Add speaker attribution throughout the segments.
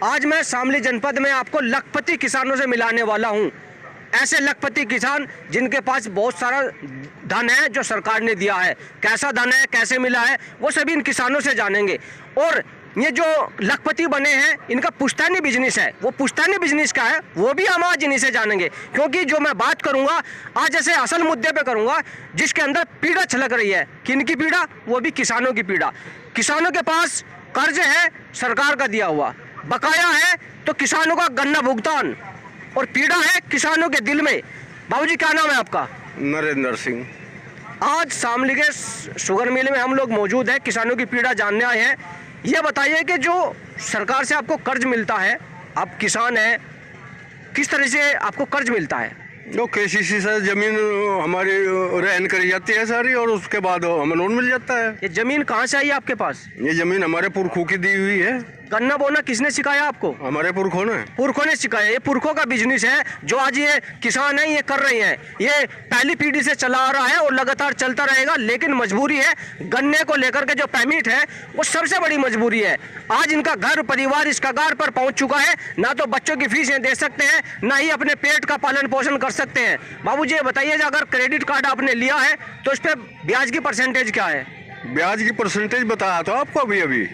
Speaker 1: आज मैं शामली जनपद में आपको लखपति किसानों से मिलाने वाला हूं। ऐसे लखपति किसान जिनके पास बहुत सारा धन है जो सरकार ने दिया है। कैसा धन है, कैसे मिला है, वो सभी इन किसानों से जानेंगे। और ये जो लखपति बने हैं, इनका पुश्तैनी बिजनेस है। वो पुश्तैनी बिजनेस का है, वो भी हम आज इन्हीं से जानेंगे। क्योंकि जो मैं बात करूंगा आज ऐसे असल मुद्दे पे करूंगा जिसके अंदर पीड़ा छलक रही है। किन की पीड़ा? वो भी किसानों की पीड़ा। किसानों के पास कर्ज है सरकार का दिया हुआ, बकाया है तो किसानों का गन्ना भुगतान, और पीड़ा है किसानों के दिल में। बाबूजी क्या नाम है आपका?
Speaker 2: नरेंद्र सिंह।
Speaker 1: आज शामली के शुगर मिल में हम लोग मौजूद हैं, किसानों की पीड़ा जानने आए हैं। ये बताइए कि जो सरकार से आपको कर्ज मिलता है, आप किसान हैं, किस तरह से आपको कर्ज मिलता है?
Speaker 2: जो केसीसी से जमीन हमारी रहन करी जाती है सारी, और उसके बाद हमें लोन मिल जाता है।
Speaker 1: ये जमीन कहाँ से आई है आपके पास?
Speaker 2: ये जमीन हमारे पुरखों की दी हुई है।
Speaker 1: गन्ना बोना किसने सिखाया आपको?
Speaker 2: हमारे पुरखों ने।
Speaker 1: पुरखों ने सिखाया। ये पुरखों का बिजनेस है जो आज ये किसान है ये कर रहे हैं। ये पहली पीढ़ी से चला आ रहा है और लगातार चलता रहेगा। लेकिन मजबूरी है, गन्ने को लेकर के जो पेमेंट है वो सबसे बड़ी मजबूरी है। आज इनका घर परिवार इस कगार पर पहुंच चुका है, ना तो बच्चों की फीसें दे सकते हैं, ना ही अपने पेट का पालन पोषण कर सकते हैं। बाबूजी ये बताइए, अगर क्रेडिट कार्ड आपने लिया है तो इस पर ब्याज की परसेंटेज क्या है?
Speaker 2: ब्याज की परसेंटेज बताया तो आपको अभी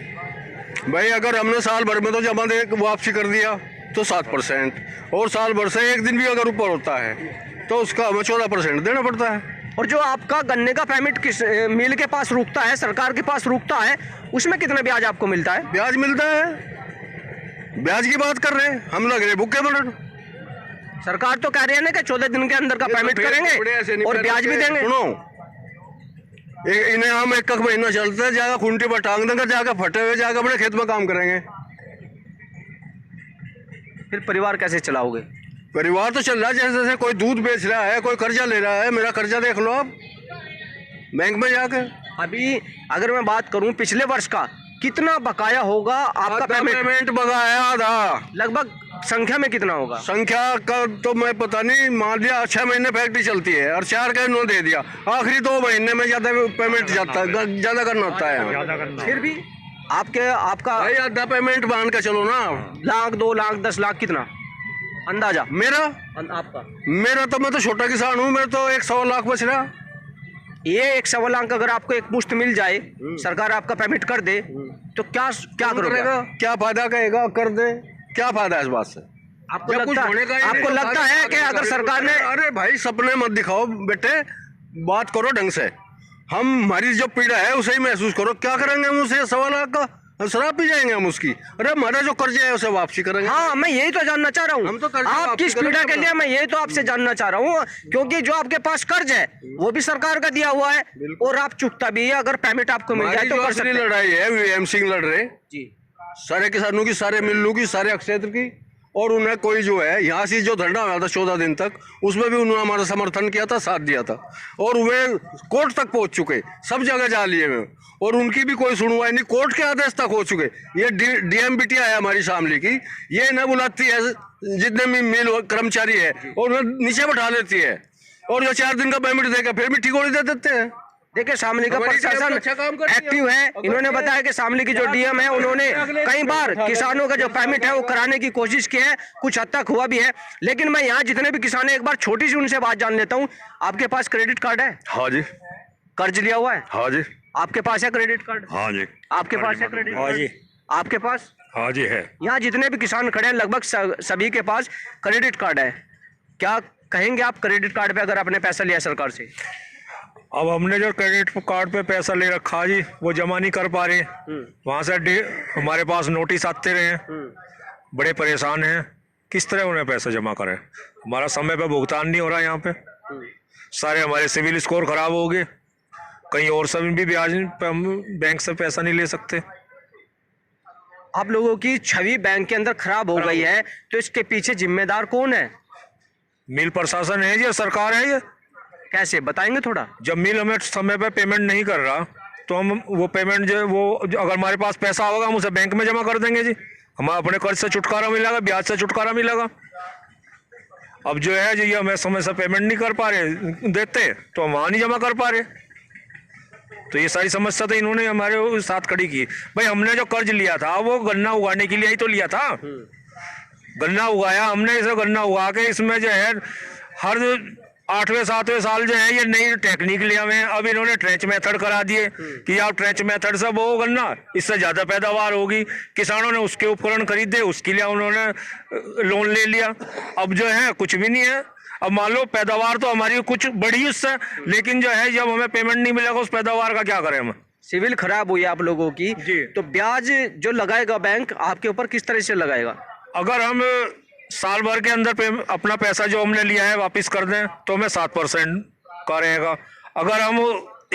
Speaker 2: भाई, अगर हमने साल भर में तो जमा दे वापसी कर दिया तो 7%, और साल भर से एक दिन भी अगर ऊपर होता है तो उसका हमें 14% देना पड़ता है।
Speaker 1: और जो आपका गन्ने का पेमेंट किस मिल के पास रुकता है, सरकार के पास रुकता है, उसमें कितना ब्याज आपको मिलता है?
Speaker 2: ब्याज मिलता है। ब्याज की बात कर रहे हैं, हम लग रहे भूखे मरन।
Speaker 1: सरकार तो कह रही है ना कि 14 दिन के अंदर का पेमेंट करेंगे और ब्याज भी देंगे।
Speaker 2: सुनो, इन्हें हम एक महीना चलता है, जाकर खूंटी पर टांग देंगे, जाकर फटे हुए जाकर अपने खेत में काम करेंगे।
Speaker 1: फिर परिवार कैसे चलाओगे?
Speaker 2: परिवार तो चल रहा है, जैसे जैसे कोई दूध बेच रहा है, कोई कर्जा ले रहा है। मेरा कर्जा देख लो आप बैंक में जाकर।
Speaker 1: अभी अगर मैं बात करूं पिछले वर्ष का, कितना बकाया होगा आपका
Speaker 2: पेमेंट बकाया है आधा।
Speaker 1: लगभग संख्या में कितना होगा?
Speaker 2: संख्या का तो मैं पता नहीं, मान लिया 6 महीने फैक्ट्री चलती है और 4 का इन्होंने दे दिया। आखिरी 2 महीने में ज्यादा पेमेंट ज्यादा करना होता है।
Speaker 1: फिर भी आपका
Speaker 2: भाई आधा पेमेंट मान के चलो ना।
Speaker 1: लाख 2 लाख 10 लाख कितना अंदाजा?
Speaker 2: आपका मेरा तो, मैं तो छोटा किसान हूँ, मेरा तो 1 लाख बच रहा।
Speaker 1: ये 1 लाख अगर आपको एक मुश्त मिल जाए, सरकार आपका पेमेंट कर दे, तो क्या करोगे?
Speaker 2: क्या फायदा कहेगा? कर दे, क्या फायदा है इस बात से?
Speaker 1: आपको लगता है कि अगर सरकार ने...
Speaker 2: अरे भाई सपने मत दिखाओ बेटे, बात करो ढंग से। हमारी जो पीड़ा है उसे ही महसूस करो। क्या करेंगे हम उसे 1.25 लाख का? शराब पी जाएंगे हम उसकी। अरे हमारा जो कर्ज है उसे वापसी करेंगे।
Speaker 1: हाँ, मैं यही तो जानना चाह रहा हूँ।
Speaker 2: हम तो
Speaker 1: आप किस पीड़ा के लिए, मैं यही तो आपसे जानना चाह रहा हूँ। क्योंकि जो आपके पास कर्ज है वो भी सरकार का दिया हुआ है और आप चुकता भी है। अगर पेमेंट आपको मिल जाए तो कर सकते हैं।
Speaker 2: लड़ाई है वीएम सिंह लड़ रहे जी, सारे किसानों की, सारे मिल्लू की, सारे क्षेत्र की। और उन्हें कोई जो है यहाँ से जो धरना हुआ था 14 दिन तक, उसमें भी उन्होंने हमारा समर्थन किया था, साथ दिया था। और वे कोर्ट तक पहुंच चुके, सब जगह जा लिए वे, और उनकी भी कोई सुनवाई नहीं, कोर्ट के आदेश तक हो चुके। ये डीएमबीटी है हमारी शामली की, ये इन्हें बुलाती है जितने भी मिल कर्मचारी है और उन्हें नीचे बैठा लेती है, और जो 4 दिन का पेमेंट देकर फिर भी ठिकोड़ी दे देते हैं।
Speaker 1: देखिए शामली का प्रशासन एक्टिव है। इन्होंने बताया कि शामली की जो डीएम है उन्होंने कई बार किसानों का जो पेमेंट है वो कराने की कोशिश की है, कुछ हद तक हुआ भी है। लेकिन मैं यहाँ जितने भी किसान है, एक बार छोटी सी उनसे बात जान लेता हूँ। आपके पास क्रेडिट कार्ड है?
Speaker 2: हाँ जी।
Speaker 1: कर्ज लिया हुआ है?
Speaker 2: हाँ जी।
Speaker 1: आपके पास है क्रेडिट कार्ड?
Speaker 2: हाँ जी।
Speaker 1: आपके पास है क्रेडिट कार्ड? हाँ जी। आपके पास?
Speaker 2: हाँ जी है।
Speaker 1: यहाँ जितने भी किसान खड़े हैं लगभग सभी के पास क्रेडिट कार्ड है। क्या कहेंगे आप क्रेडिट कार्ड पे अगर आपने पैसा लिया सरकार से?
Speaker 3: अब हमने जो क्रेडिट कार्ड पे पैसा ले रखा जी, वो जमा नहीं कर पा रहे। वहाँ से हमारे पास नोटिस आते रहे, बड़े परेशान हैं। किस तरह उन्हें पैसा जमा करें? हमारा समय पे भुगतान नहीं हो रहा। यहाँ पे सारे हमारे सिविल स्कोर खराब हो गए, कहीं और सब भी ब्याज बैंक से पैसा नहीं ले सकते।
Speaker 1: आप लोगों की छवि बैंक के अंदर खराब हो गई है, तो इसके पीछे जिम्मेदार कौन है?
Speaker 3: मिल प्रशासन है जी, सरकार है। ये
Speaker 1: कैसे बताएंगे थोड़ा?
Speaker 3: जब मिल हमें समय पे पेमेंट नहीं कर रहा तो हम वो पेमेंट जो अगर हमारे पास पैसा होगा हम उसे बैंक में जमा कर देंगे जी। हमें अपने कर्ज से छुटकारा मिलेगा, ब्याज से छुटकारा मिलेगा। अब जो है जी, ये हमें समय से पेमेंट नहीं कर पा रहे देते, तो हम वहाँ नहीं जमा कर पा रहे। तो ये सारी समस्या तो इन्होंने हमारे साथ खड़ी की। भाई हमने जो कर्ज लिया था वो गन्ना उगाने के लिए ही तो लिया था। गन्ना उगाया हमने, इसे गन्ना उगा के इसमें जो है हर 8वें 7वें साल जो है ये नई टेक्निक ले आए हैं। अब इन्होंने ट्रेंच मेथड करा दिए कि आप ट्रेंच मेथड से वो गन्ना, इससे ज़्यादा पैदावार होगी। किसानों ने उसके उपकरण खरीदे, उसके लिए उन्होंने लोन ले लिया। अब जो है कुछ भी नहीं है। अब मान लो पैदावार तो हमारी कुछ बढ़ी उससे, लेकिन जो है जब हमें पेमेंट नहीं मिलेगा उस पैदावार का क्या करें हम।
Speaker 1: सिविल खराब हुई आप लोगों की
Speaker 3: जी।
Speaker 1: तो ब्याज जो लगाएगा बैंक आपके ऊपर किस तरह से लगाएगा?
Speaker 3: अगर हम साल भर के अंदर अपना पैसा जो हमने लिया है वापस कर दें तो हमें 7% का रहेगा। अगर हम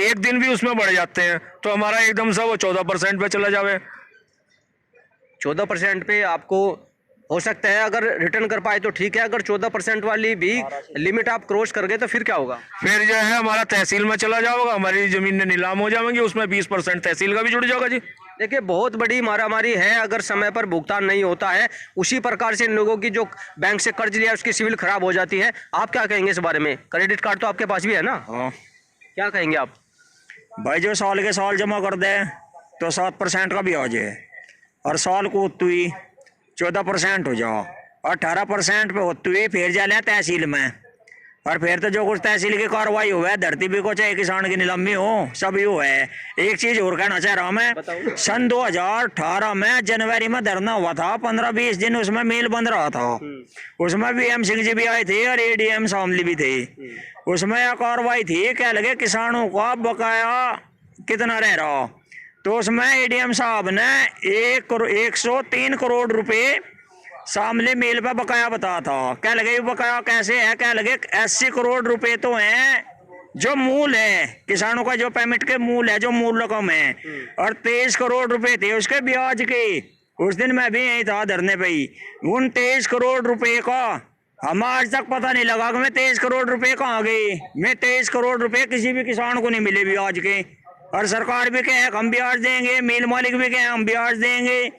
Speaker 3: एक दिन भी उसमें बढ़ जाते हैं तो हमारा एकदम से वो 14% पे चला जावे।
Speaker 1: 14% पे आपको हो सकता है, अगर रिटर्न कर पाए तो ठीक है। अगर 14% वाली भी लिमिट आप क्रॉस कर गए तो फिर क्या होगा?
Speaker 3: फिर जो है हमारा तहसील में चला जाएगा, हमारी जमीन नीलाम हो जाएंगी, उसमें 20% तहसील का भी जुड़ जाएगा जी।
Speaker 1: देखिए बहुत बड़ी मारामारी है अगर समय पर भुगतान नहीं होता है। उसी प्रकार से इन लोगों की जो बैंक से कर्ज लिया उसकी सिविल खराब हो जाती है। आप क्या कहेंगे इस बारे में? क्रेडिट कार्ड तो आपके पास भी है ना?
Speaker 4: हाँ
Speaker 1: क्या कहेंगे आप?
Speaker 4: भाई, जो साल के साल जमा कर दे तो 7% का ब्याज है, और साल को होती हुई 14% हो जाओ, 18% पे होती हुई फिर जा ले तहसील में। और फिर तो जो कुछ तहसील की कार्रवाई हुआ है, धरती भी को चाहे किसान की नीलामी हो, सब यू है। एक चीज और कहना चाह रहा हूँ मैं, सन 2018 में जनवरी में धरना हुआ था, 15-20 दिन उसमें मिल बंद रहा था। उसमें भी एम सिंह जी भी आए थे और एडीएम शामली भी थे। उसमें यह कार्रवाई थी, कह लगे किसानों का बकाया कितना रह रहा, तो उसमें एडीएम साहब ने 103 करोड़ रुपए सामने मेल पे बकाया बता था। क्या लगे बकाया कैसे है? क्या लगे 80 करोड़ रुपए तो हैं जो मूल है, किसानों का जो पेमेंट के मूल है, जो मूल रकम है, और 23 करोड़ रुपए थे उसके ब्याज के। उस दिन मैं भी यही था धरने पे ही। उन 23 करोड़ रुपए का हमें आज तक पता नहीं लगा कि मैं 23 करोड़ रुपए कहाँ गए। मैं 23 करोड़ रुपए किसी भी किसान को नहीं मिले ब्याज के। और सरकार भी कहे हम ब्याज देंगे, मिल मालिक भी कहे हम ब्याज देंगे।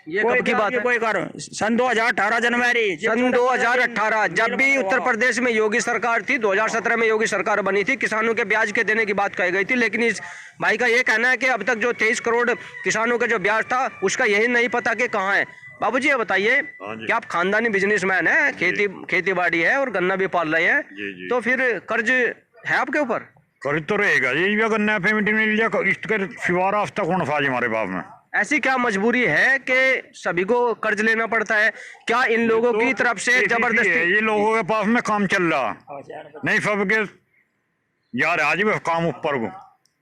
Speaker 1: ये कब की बात है?
Speaker 4: कोई कर सन 2018 जनवरी,
Speaker 1: सन 2018 जब भी उत्तर प्रदेश में योगी सरकार थी, 2017 में योगी सरकार बनी थी, किसानों के ब्याज के देने की बात कही गई थी। लेकिन इस भाई का ये कहना है कि अब तक जो 23 करोड़ किसानों का जो ब्याज था उसका यही नहीं पता कि कहाँ है। बाबूजी ये बताइए कि आप खानदानी बिजनेसमैन है, खेती बाड़ी है और गन्ना भी पाल रहे हैं, तो फिर कर्ज है आपके ऊपर?
Speaker 5: कर्ज तो रहेगा जी, गन्ना पेमेंट मिल जाए इसके सिवा रास्ता कौन सा जी हमारे पास में।
Speaker 1: ऐसी क्या मजबूरी है कि सभी को कर्ज लेना पड़ता है? क्या इन लोगों की तरफ से जबरदस्ती?
Speaker 5: ये लोगों के पास में काम चल रहा नहीं, सबके यार आज भी काम ऊपर को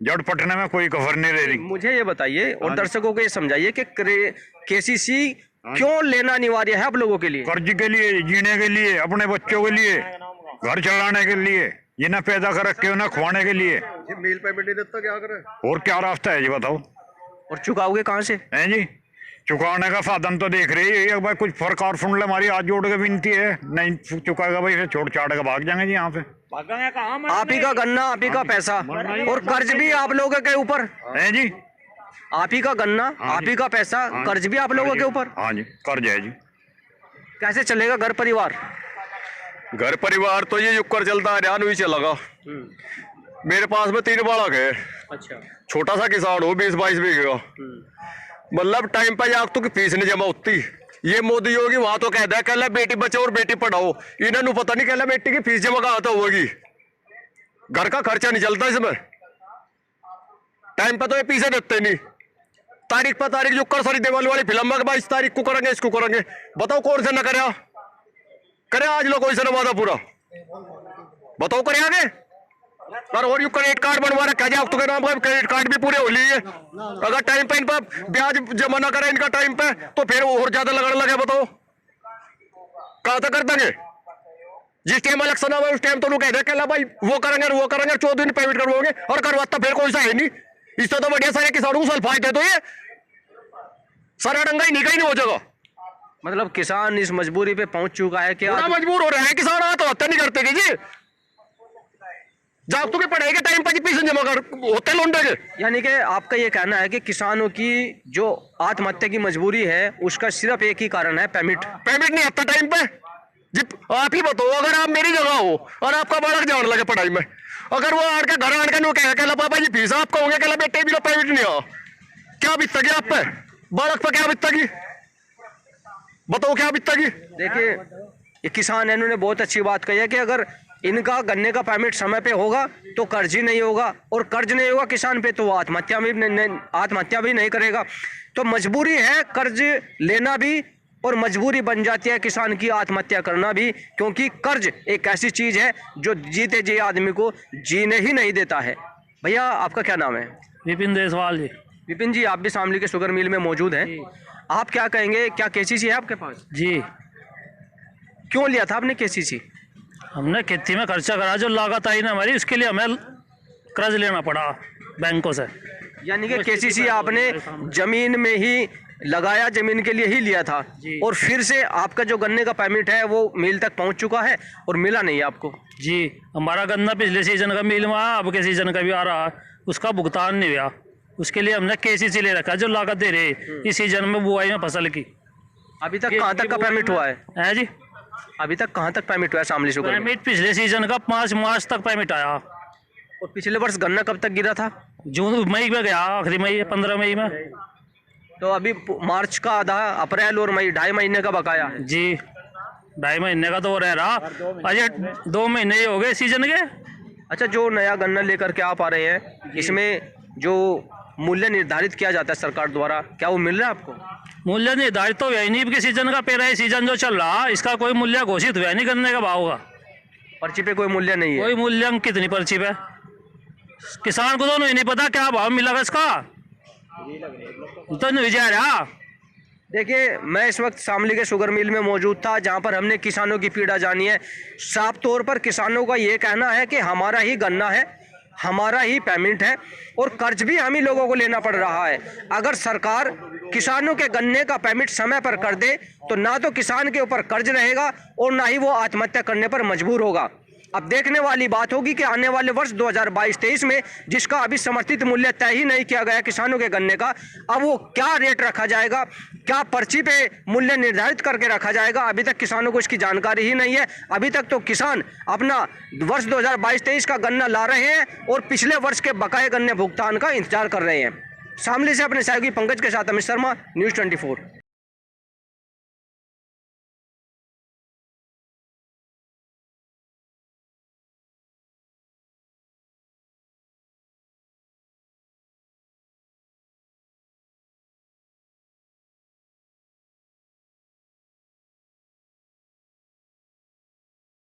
Speaker 5: जड़ पटने में कोई खबर नहीं रह रही।
Speaker 1: मुझे ये बताइए और दर्शकों को ये समझाइए कि केसीसी क्यों लेना अनिवार्य है आप लोगों के लिए?
Speaker 5: कर्ज के लिए, जीने के लिए, अपने बच्चों के लिए, घर चलाने के लिए, ये ना पैदा कर रखे हो ना खुआने के लिए।
Speaker 2: मील पेमेंट नहीं देता क्या करे?
Speaker 5: और क्या रास्ता है जी बताओ?
Speaker 1: और चुकाओगे कहाँ से?
Speaker 5: हैं जी, चुकाने का साधन तो देख रही है भाई, कुछ सरकार सुन ले हमारी, आज जोड़ के विनती है। नहीं चुकाएगा भाई फिर छोड़ छाड़ के भाग जाएंगे जी यहाँ से।
Speaker 1: आप ही का गन्ना, आप ही का पैसा, और कर्ज भी आप लोगों के ऊपर
Speaker 5: है जी।
Speaker 1: आप ही का गन्ना, आप ही का पैसा, कर्ज भी आप लोगों के ऊपर।
Speaker 5: हाँ जी, कर्ज है जी।
Speaker 1: कैसे चलेगा घर परिवार?
Speaker 2: घर परिवार तो ये युग कर चलता है, नहीं चलेगा। मेरे पास में 3 बालक है।
Speaker 1: अच्छा।
Speaker 2: छोटा सा किसान हो, 20-22 बीघे का। मतलब टाइम पे जाग तो कि फीस नहीं जमा होती। ये मोदी योगी वहां तो कहता है कहला बेटी बचाओ और बेटी पढ़ाओ, इन्हें पता नहीं कहला बेटी की फीस जमा कहाँ तो होगी। घर का खर्चा नहीं चलता इसमें। टाइम पे तो ये पीछे देते नहीं। तारीख पर तारीख जो कर सारी दिवाली वाली फिल्म में 22 तारीख को करेंगे, इसको करेंगे, बताओ कौन से न करे आज लोग कोई से वादा पूरा बताओ करे आगे। और यू क्रेडिट कार्ड बनवा रखा है आपके नाम का, क्रेडिट कार्ड भी पूरे हो लिए। अगर टाइम पे इन पर ब्याज जमा ना करे इनका टाइम पे तो फिर और ज्यादा लगने लगे। बताओ कहाँ तक कर देंगे? जिस टाइम इलेक्शन आवे उस टाइम तो लोग कहते हैं भाई वो करेंगे 14 दिन पेमेंट करवाओगे, और करवाता फिर कोई सा है नहीं। इससे तो बढ़िया सारे किसानों को सल्फाइट है, तो ये सारा डंगा ही नहीं हो जाएगा।
Speaker 1: मतलब किसान इस मजबूरी पे पहुंच चुका है कि
Speaker 2: मजबूर हो रहे हैं किसान। आत्महत्या नहीं करते जी, जब तुम्हें पढ़ाई के टाइम पर पैसे जमा कर होते लौंडे के।
Speaker 1: यानी कि आपका ये कहना है कि किसानों की जो आत्महत्या की मजबूरी है उसका सिर्फ एक ही कारण है, पेमेंट
Speaker 2: नहीं आता टाइम पे।
Speaker 6: आप ही बताओ, अगर आप मेरी जगह हो और आपका बालक जान लगे पढ़ाई में, अगर वो आड़ के घर आड़ के नो कह पापा जी फीस आपका होंगे, कहला बेटे भी प्राइवेट नहीं आओ, क्या बीतेगी आप पे, बालक पे क्या बीतेगी, बताओ क्या बीतेगी।
Speaker 1: देखिए ये किसान है, इन्होंने बहुत अच्छी बात कही है कि अगर इनका गन्ने का परमिट समय पे होगा तो कर्ज ही नहीं होगा, और कर्ज नहीं होगा किसान पे तो वो आत्महत्या भी नहीं करेगा। तो मजबूरी है कर्ज लेना भी, और मजबूरी बन जाती है किसान की आत्महत्या करना भी, क्योंकि कर्ज एक ऐसी चीज है जो जीते जी आदमी को जीने ही नहीं देता है। भैया आपका क्या नाम है?
Speaker 7: विपिन देसवाल जी।
Speaker 1: विपिन जी, आप भी शामली के शुगर मिल में मौजूद हैं, आप क्या कहेंगे, क्या केसीसी है आपके पास?
Speaker 7: जी,
Speaker 1: क्यों लिया था आपने केसीसी?
Speaker 7: हमने खेती में खर्चा करा, जो लागत आई ना हमारी, उसके लिए हमें कर्ज लेना पड़ा बैंकों से।
Speaker 1: यानी कि केसीसी आपने जमीन में ही लगाया, जमीन के लिए ही लिया था, और फिर से आपका जो गन्ने का परमिट है वो मिल तक पहुंच चुका है और मिला नहीं आपको?
Speaker 7: जी, हमारा गन्ना पिछले सीजन का मिल में आया, अब के सीजन का भी आ रहा है, उसका भुगतान नहीं हुआ, उसके लिए हमने केसीसी ले रखा, जो लागत दे रहे इस सीजन में बुआई में फसल की।
Speaker 1: अभी तक कहाँ तक का परमिट हुआ है
Speaker 7: जी?
Speaker 1: अभी तक कहाँ तक परमिट हुआ है शामली शुगर में?
Speaker 7: परमिट पिछले सीजन का 5 मार्च तक परमिट आया।
Speaker 1: और पिछले वर्ष गन्ना कब तक गिरा था?
Speaker 7: जून मई में गया, आखिरी मई 15 मई में।
Speaker 1: तो अभी मार्च का आधा, अप्रैल और मई 2.5 महीने का बकाया है।
Speaker 7: जी, 2.5 महीने का तो वो रह रहा, अजय 2 महीने ही हो गए सीजन के।
Speaker 1: अच्छा, जो नया गन्ना लेकर के आप आ रहे हैं, इसमें जो मूल्य निर्धारित किया जाता है सरकार द्वारा, क्या वो मिल रहा है आपको?
Speaker 7: मूल्य निर्धारित तो हुआ ही नहीं, सीजन का पहला ही सीजन जो चल रहा, इसका कोई मूल्य घोषित हुआ नहीं गन्ने का भाव का।
Speaker 1: पर्ची पे कोई मूल्य नहीं है?
Speaker 7: कोई मूल्य कितनी पर्ची पे, किसान को तो नहीं पता क्या भाव मिलेगा इसका, तो नहीं जा रहा।
Speaker 1: देखिए, मैं इस वक्त शामली के शुगर मिल में मौजूद था, जहां पर हमने किसानों की पीड़ा जानी है। साफ तौर पर किसानों का ये कहना है कि हमारा ही गन्ना है, हमारा ही पेमेंट है, और कर्ज भी हम ही लोगों को लेना पड़ रहा है। अगर सरकार किसानों के गन्ने का पेमेंट समय पर कर दे तो ना तो किसान के ऊपर कर्ज रहेगा और ना ही वो आत्महत्या करने पर मजबूर होगा। अब देखने वाली बात होगी कि आने वाले वर्ष 2022-23 में, जिसका अभी समर्थित मूल्य तय ही नहीं किया गया किसानों के गन्ने का, अब वो क्या रेट रखा जाएगा, क्या पर्ची पे मूल्य निर्धारित करके रखा जाएगा, अभी तक किसानों को इसकी जानकारी ही नहीं है। अभी तक तो किसान अपना वर्ष 2022-23 का गन्ना ला रहे हैं और पिछले वर्ष के बकाए गन्ने भुगतान का इंतजार कर रहे हैं। शामली से अपने सहयोगी पंकज के साथ अमित शर्मा, न्यूज़ 24।